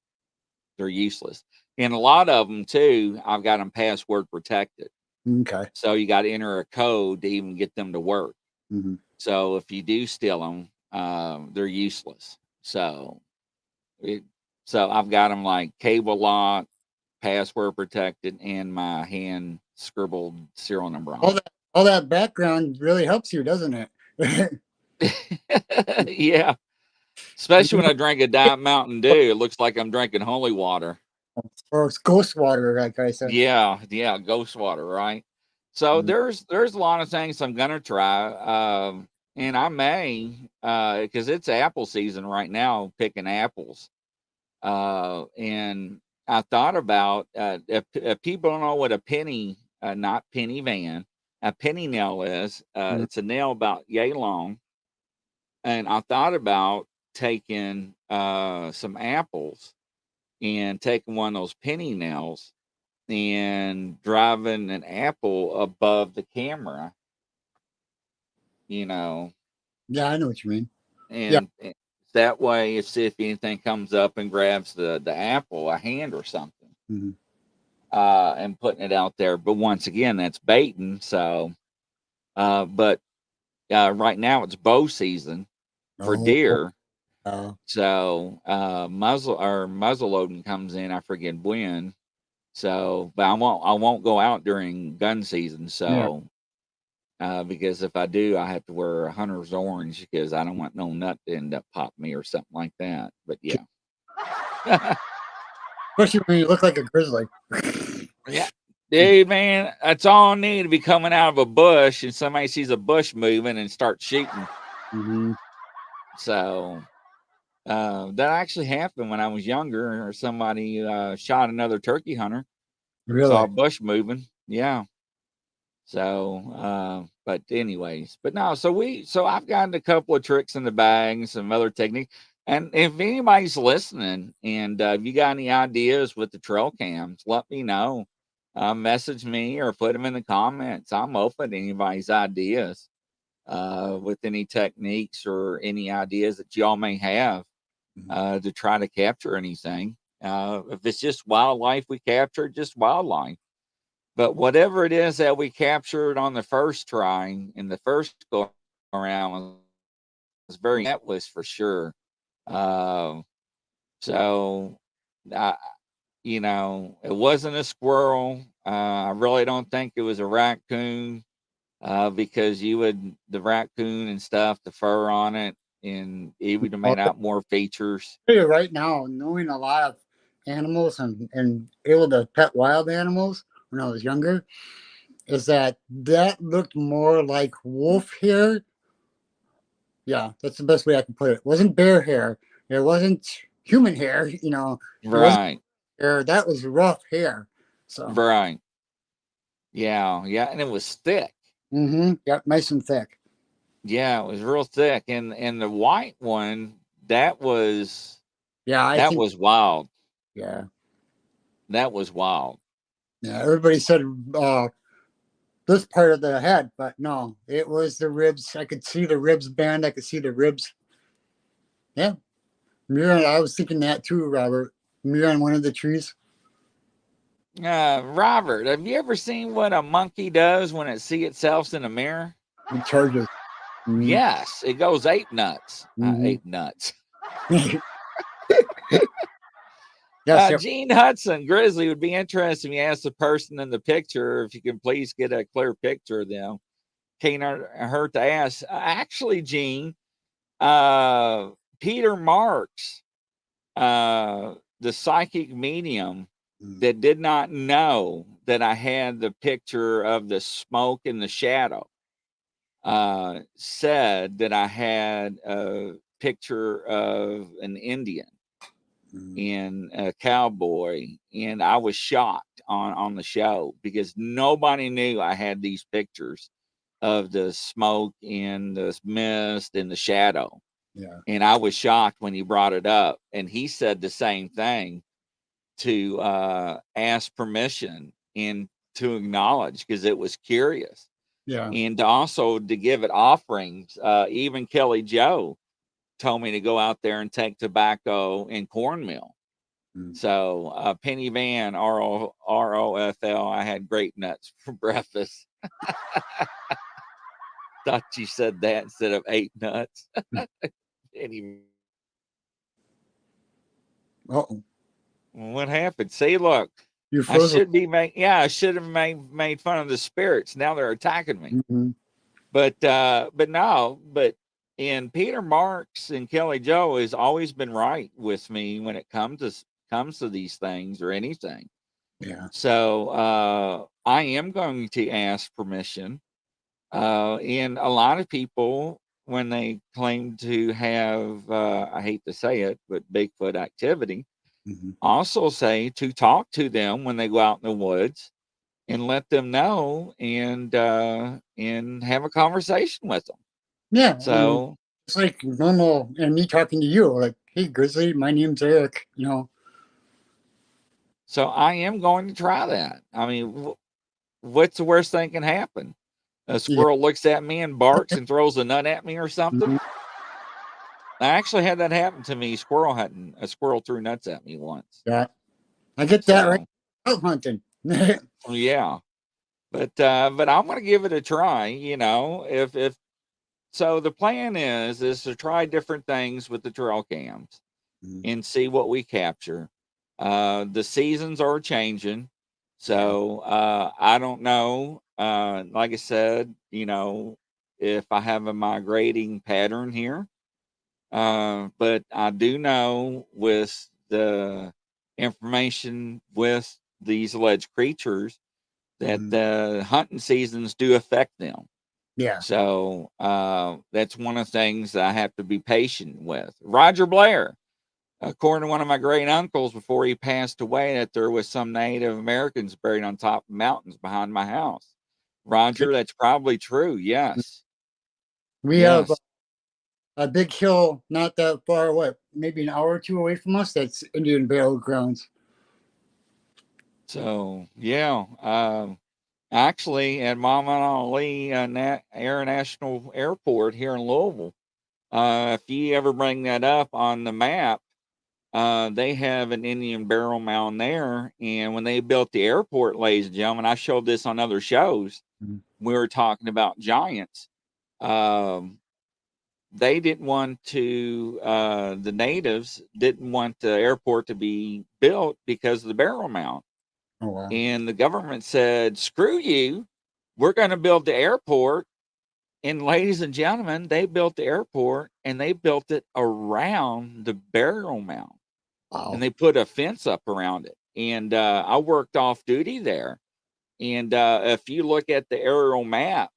useless. And a lot of them too, I've got them password protected. Okay. So you got to enter a code to even get them to work. Hmm. So if you do steal them, they're useless. It, so I've got them like cable lock, password protected, and my hand scribbled serial number All on that, all that background really helps you, doesn't it? it. Yeah, especially when I drink a Diet Mountain Dew, it looks like I'm drinking holy water. Or it's ghost water, like I said. Yeah, yeah, ghost water, right? So Mhm. there's a lot of things I'm gonna try, and I may because it's apple season right now, picking apples. And I thought about if people don't know what a penny, not penny van. a penny nail is. Mm. It's a nail about yay long. And I thought about taking some apples and taking one of those penny nails and driving an apple above the camera, you know, Yeah, I know what you mean. Yeah. and that way, if anything comes up and grabs the apple, a hand or something, Mm-hmm. and putting it out there. But once again, that's baiting. So, but right now it's bow season for Oh, deer. uh, So muzzle loading comes in. I forget when. So, but I won't go out during gun season. yeah. So, because if I do, I have to wear a hunter's orange because I don't want no nut to end up popping me or something like that. But yeah, Especially when you look like a grizzly. yeah, dude, man, that's all I need to be coming out of a bush and somebody sees a bush moving and start shooting. Mm-hmm. So that actually happened when I was younger. Or somebody shot another turkey hunter. Saw Really? a bush moving. Yeah. So, but anyways, but no, so I've gotten a couple of tricks in the bag and some other techniques. And if anybody's listening and if you got any ideas with the trail cams, let me know. Message me or put them in the comments. I'm open to anybody's ideas with any techniques or any ideas that y'all may have to try to capture anything. If it's just wildlife we capture, just wildlife. But whatever it is that we captured on the first try in the first go around was very that was for sure. Um, so I, it wasn't a squirrel. I really don't think it was a raccoon because the raccoon and stuff, the fur on it, and it would have I'll made out more features. tell you right now, knowing a lot of animals and able to pet wild animals when I was younger, is that looked more like wolf hair. Yeah, that's the best way I can put it. It wasn't bear hair. It wasn't human hair. It wasn't Right, hair. That was rough hair. So, right, yeah, yeah, and it was thick. yep, nice and thick. Yeah, it was real thick, and the white one that was Yeah, I that think. was wild. Yeah, That was wild. yeah. Everybody said this part of the head, but no, it was the ribs. I could see the ribs bend. I could see the ribs. Yeah, mirror. I was thinking that too, Robert. Mirror on one of the trees. Robert, have you ever seen what a monkey does when it see itself in a mirror? It charges. Mm-hmm. Yes, it goes ape nuts. Mm-hmm. Ape nuts. Yes. Yep. Gene Hudson, Grizzly would be interested if you ask the person in the picture if you can please get a clear picture of them. Can't hurt to ask. Actually, Gene, uh, Peter Marks, the psychic medium that did not know that I had the picture of the smoke and the shadow, said that I had a picture of an Indian and a cowboy, and I was shocked on the show because nobody knew I had these pictures of the smoke and the mist and the shadow. Yeah. And I was shocked when he brought it up, and he said the same thing to ask permission and to acknowledge because it was curious Yeah. and also to give it offerings. Even Kelly Joe told me to go out there and take tobacco and cornmeal. So Penny Van, ROFL, I had grape nuts for breakfast. Thought you said that instead of 8 nuts. Anyway, Oh, what happened? See, look, you I froze. should be I should have made fun of the spirits. Now they're attacking me. Mm-hmm. But no, but and Peter Marks and Kelly Joe has always been right with me when it comes to these things or anything. Yeah. So I am going to ask permission. And a lot of people, when they claim to have, I hate to say it, but Bigfoot activity, Mm-hmm. also say to talk to them when they go out in the woods and let them know and have a conversation with them. Yeah, and So it's like normal, and me talking to you, like, hey, Grizzly, my name's Eric. so I am going to try that. I mean, what's the worst thing can happen? A Yeah, squirrel looks at me and barks and throws a nut at me or something. mhm, I actually had that happen to me squirrel hunting. A squirrel threw nuts at me once. yeah, I get that right. So Out hunting. Yeah, yeah, but I'm gonna give it a try. If so, the plan is to try different things with the trail cams and see what we capture. The seasons are changing, so I don't know. Like I said, if I have a migrating pattern here, but I do know with the information with these alleged creatures that mhm, the hunting seasons do affect them. yeah. So that's one of the things that I have to be patient with. Roger Blair, according to one of my great uncles before he passed away, that there was some Native Americans buried on top of mountains behind my house. Roger, that's probably true. Yes. We have Yes. a big hill not that far away, maybe an hour or two away from us. That's Indian burial grounds. So yeah. Actually, at Muhammad Ali Air National Airport here in Louisville, if you ever bring that up on the map, they have an Indian burial mound there. And when they built the airport, ladies and gentlemen, I showed this on other shows. Mhm. We were talking about giants. Um, they didn't want to, the natives didn't want the airport to be built because of the burial mound. Oh wow! And the government said, screw you, we're going to build the airport. And ladies and gentlemen, they built the airport and they built it around the burial mound and Wow! they put a fence up around it. And I worked off duty there. And if you look at the aerial map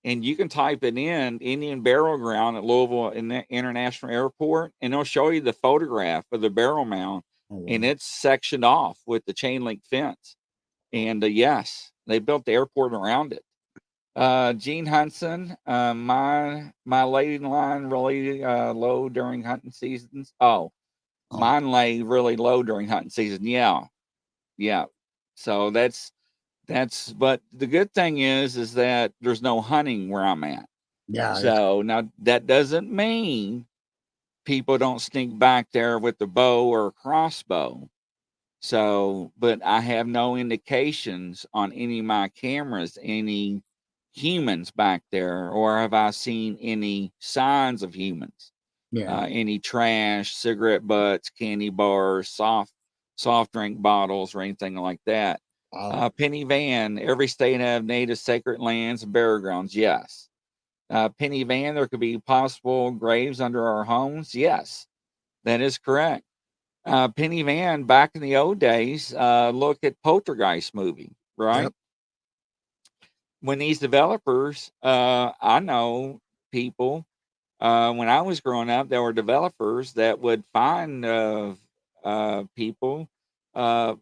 and you can type it in Indian Burial Ground at Louisville International Airport, and it'll show you the photograph of the burial mound, Oh and wow! it's sectioned off with the chain link fence. And yes, they built the airport around it. Gene Hudson, my lading line really low during hunting seasons. Oh, Oh mine lay really low during hunting season. Yeah, yeah. So but the good thing is that there's no hunting where I'm at. yeah, that's So now that doesn't mean people don't sneak back there with a bow or a crossbow. So, but I have no indications on any of my cameras, any humans back there, or have I seen any signs of humans? yeah. Any trash, cigarette butts, candy bars, soft drink bottles, or anything like that. Wow! Penny Van, every state have native sacred lands and burial grounds. Yes. Penny Van, there could be possible graves under our homes. Yes, that is correct. Penny Van, back in the old days, look at Poltergeist movie, right? Yep. When these developers, I know people, when I was growing up, there were developers that would find people, uh,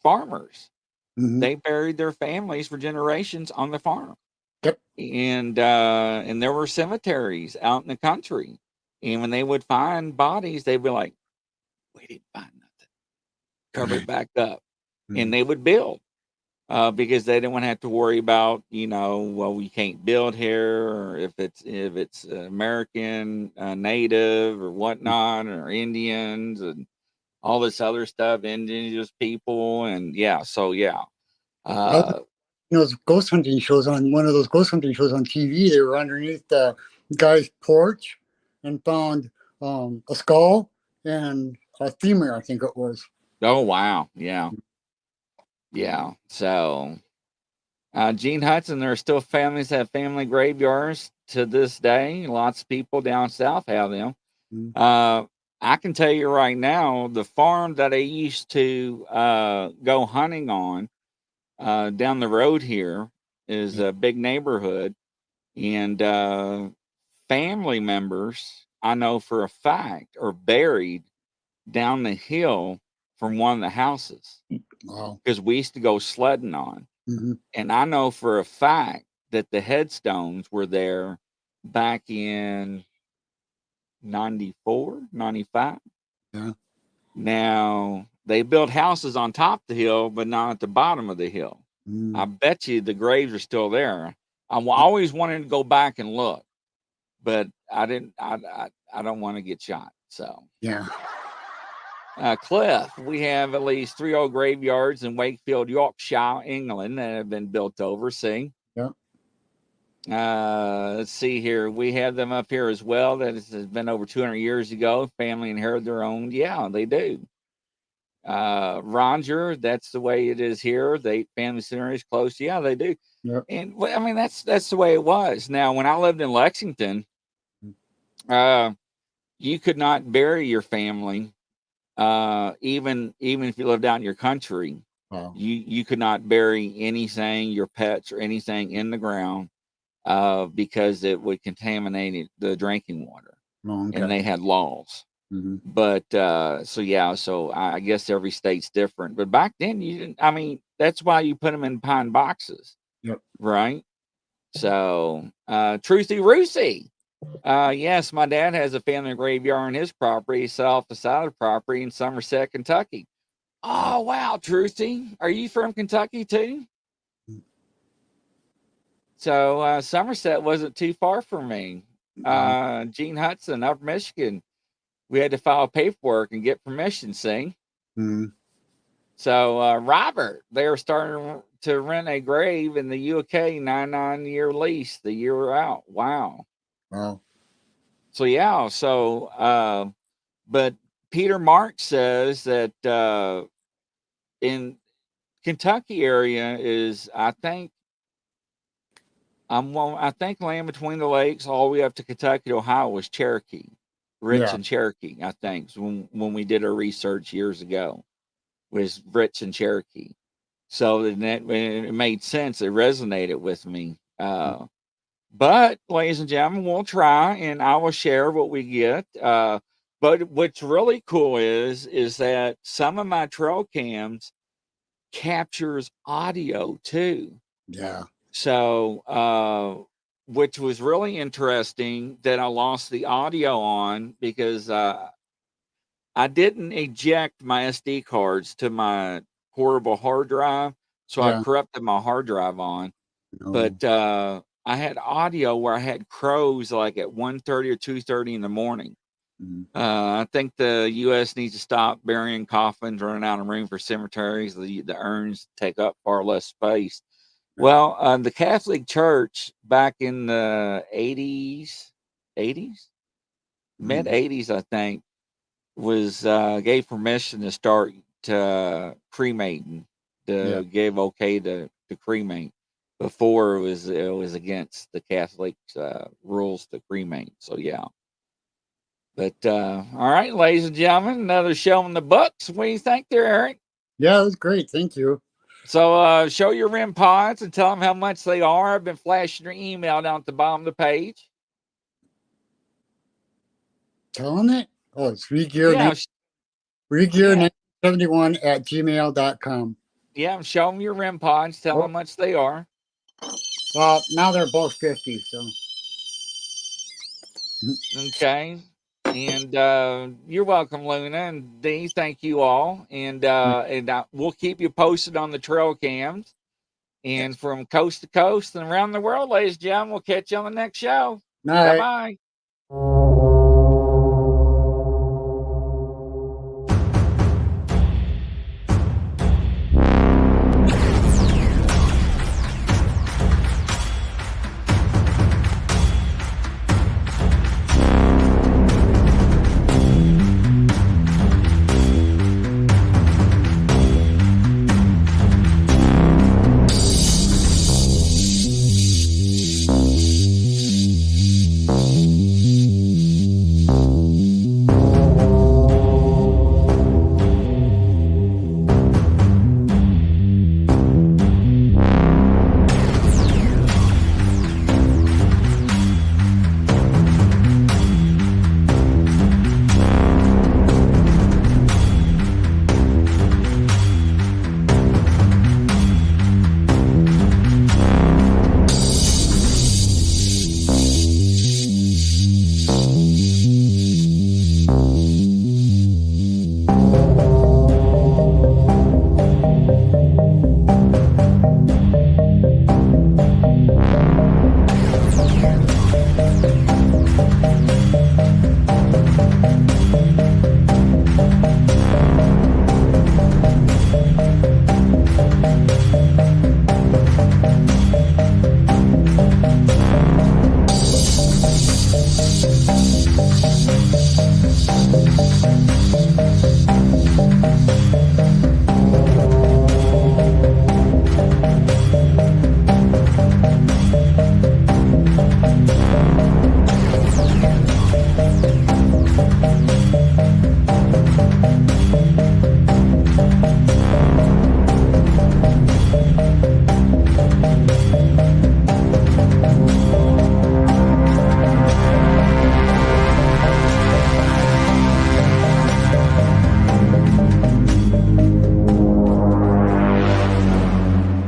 farmers. Hmm. They buried their families for generations on the farm, Yep. and there were cemeteries out in the country. And when they would find bodies, they'd be like, "We didn't find nothing. Cover it back up," and Mhm. they would build. Because they didn't want to have to worry about, well, we can't build here, or if it's American, Native, or whatnot, or Indians, and all this other stuff, indigenous people, and yeah, so yeah, I was uh, those ghost hunting shows on one of those ghost hunting shows on TV. They were underneath the guy's porch and found a skull and a femur, I think it was. oh wow, yeah, yeah. So, Gene Hudson, there are still families that have family graveyards to this day. Lots of people down south have them. Mhm. Uh, I can tell you right now, the farm that I used to go hunting on down the road here is Yeah. a big neighborhood, and family members I know for a fact are buried down the hill from one of the houses Wow. because we used to go sledding on. Hmm. And I know for a fact that the headstones were there back in 94, 95. Yeah. Now, they built houses on top of the hill, but not at the bottom of the hill. Mm. I bet you the graves are still there. I'm always wanting to go back and look, but I didn't. I don't want to get shot. So, Yeah. Cliff, we have at least 3 old graveyards in Wakefield, Yorkshire, England that have been built over. See, Yeah. let's see here. We have them up here as well. That has been over 200 years ago. Family inherited their own. Yeah, they do. Roger, that's the way it is here. They family center is close. Yeah, they do. Yeah. And I mean, that's the way it was. Now, when I lived in Lexington, uh, you could not bury your family, even if you lived out in your country. Wow. You could not bury anything, your pets or anything in the ground, because it would contaminate the drinking water, Okay. and they had laws. Hmm. But so yeah, so I guess every state's different. But back then, you didn't. I mean, that's why you put them in pine boxes, Yep. right? So, Truthy Roosey. Yes, my dad has a family graveyard on his property. He sell off the side of the property in Somerset, Kentucky. Oh wow, Truthy, are you from Kentucky too? So Somerset wasn't too far from me. Gene Hudson, Upper Michigan. We had to file paperwork and get permission. See. Mm. So Robert, they were starting to rent a grave in the UK, 99-year lease. The year we're out. Wow. Wow. So yeah. So but Peter Mark says that in Kentucky area is I think land between the lakes all the way up to Kentucky to Ohio was Cherokee, Rich Yeah. and Cherokee. I think when we did our research years ago was Rich and Cherokee. So it made sense. It resonated with me. But, ladies and gentlemen, we'll try and I will share what we get. But what's really cool is that some of my trail cams captures audio too. Yeah. So, which was really interesting that I lost the audio on because I didn't eject my SD cards to my portable hard drive. So I Yeah. corrupted my hard drive on. No. But I had audio where I had crows like at 1:30 or 2:30 in the morning. Mm. I think the U.S. needs to stop burying coffins, running out of room for cemeteries. The urns take up far less space. Yeah. Well, the Catholic Church back in the 80s, mid Mm. 80s, I think, was gave permission to start cremating, Yeah. to give okay to cremate. Before it was against the Catholic rules to cremate. So yeah. But all right, ladies and gentlemen, another show in the books. What do you think there, Eric? Yeah, it was great. Thank you. So show your REM pods and tell them how much they are. I've been flashing your email down at the bottom of the page. Telling it? Oh, it's Yeah, regear yeah, 1971 at gmail.com. yeah. Show them your REM pods. Tell Oh, them how much they are. well, now they're both 50, so. Okay. And you're welcome, Luna and Dee. Thank you all. And we'll keep you posted on the trail cams. Yes. And from coast to coast and around the world, ladies and gentlemen, we'll catch you on the next show. Bye Night. bye.